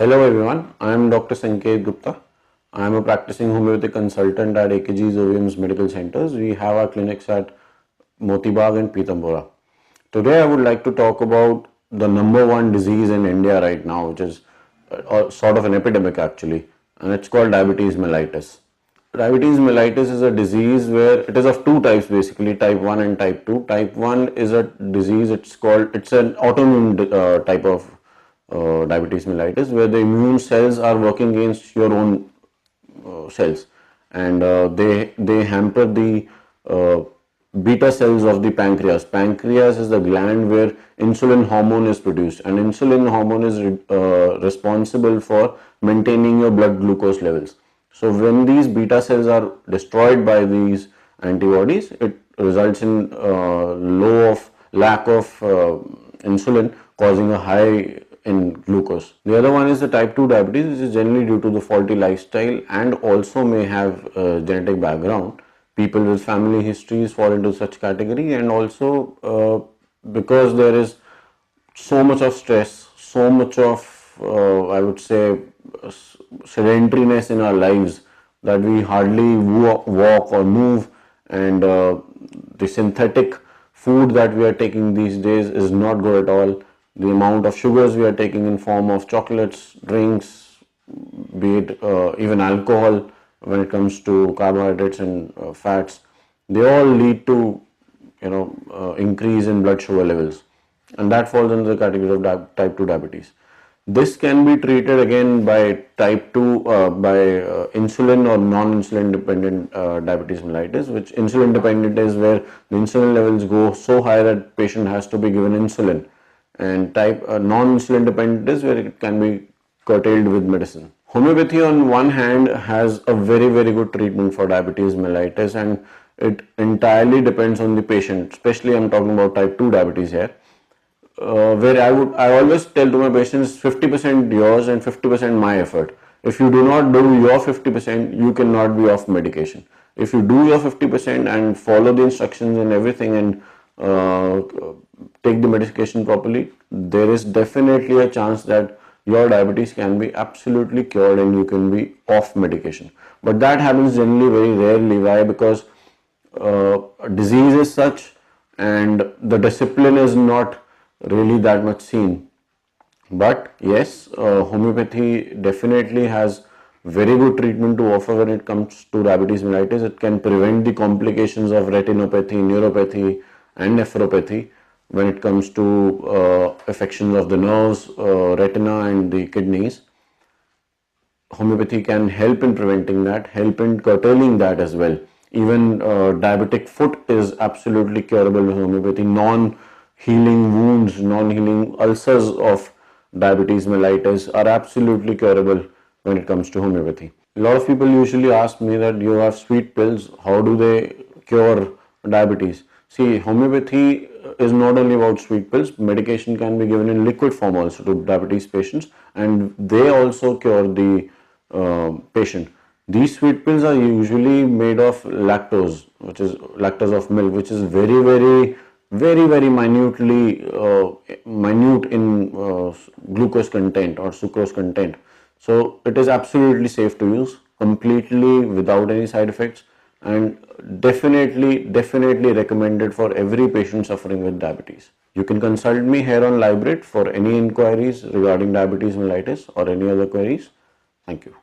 Hello everyone, I am Dr. Sanket Gupta. I am a practicing homeopathic consultant at AKGsOVIHAMS medical centers. We have our clinics at Motibag and Pitambora. Today I would like to talk about the number one disease in India right now, which is sort of an epidemic actually, and it's called diabetes mellitus. Diabetes mellitus is a disease where it is of two types basically, type 1 and type 2. Type 1 is a disease, it's an autoimmune type of diabetes mellitus where the immune cells are working against your own cells, and they hamper the beta cells of the pancreas. Pancreas is the gland where insulin hormone is produced, and insulin hormone is responsible for maintaining your blood glucose levels. So when these beta cells are destroyed by these antibodies, it results in lack of insulin, causing a high in glucose. The other one is the type 2 diabetes, which is generally due to the faulty lifestyle and also may have a genetic background. People with family histories fall into such category, and also because there is so much of stress, so much of I would say sedentariness in our lives that we hardly walk or move, and the synthetic food that we are taking these days is not good at all. The amount of sugars we are taking in form of chocolates, drinks, be it even alcohol, when it comes to carbohydrates and fats, they all lead to increase in blood sugar levels, and that falls under the category of type 2 diabetes. This can be treated again by type 2 by insulin or non-insulin dependent diabetes mellitus, which insulin dependent is where the insulin levels go so high that patient has to be given insulin, and type non-insulin dependent is where it can be curtailed with medicine. Homeopathy on one hand has a very good treatment for diabetes mellitus, and it entirely depends on the patient. Especially I'm talking about type 2 diabetes here, where I always tell to my patients 50% yours and 50% my effort. If you do not do your 50%, you cannot be off medication. If you do your 50% and follow the instructions and everything, and take the medication properly, there is definitely a chance that your diabetes can be absolutely cured and you can be off medication. But that happens generally very rarely. Why? Because disease is such and the discipline is not really that much seen. But yes, homeopathy definitely has very good treatment to offer when it comes to diabetes mellitus. It can prevent the complications of retinopathy, neuropathy and nephropathy when it comes to affections of the nerves, retina and the kidneys. Homeopathy can help in preventing that, help in curtailing that as well. Even diabetic foot is absolutely curable with homeopathy. Non-healing wounds, non-healing ulcers of diabetes mellitus are absolutely curable when it comes to homeopathy. A lot of people usually ask me that you have sweet pills, how do they cure diabetes? See, homeopathy is not only about sweet pills. Medication can be given in liquid form also to diabetes patients, and they also cure the patient. These sweet pills are usually made of lactose, which is lactose of milk, which is very minutely minute in glucose content or sucrose content. So it is absolutely safe to use, completely without any side effects, and definitely recommended for every patient suffering with diabetes. You can consult me here on Librate for any inquiries regarding diabetes mellitus or any other queries. Thank you.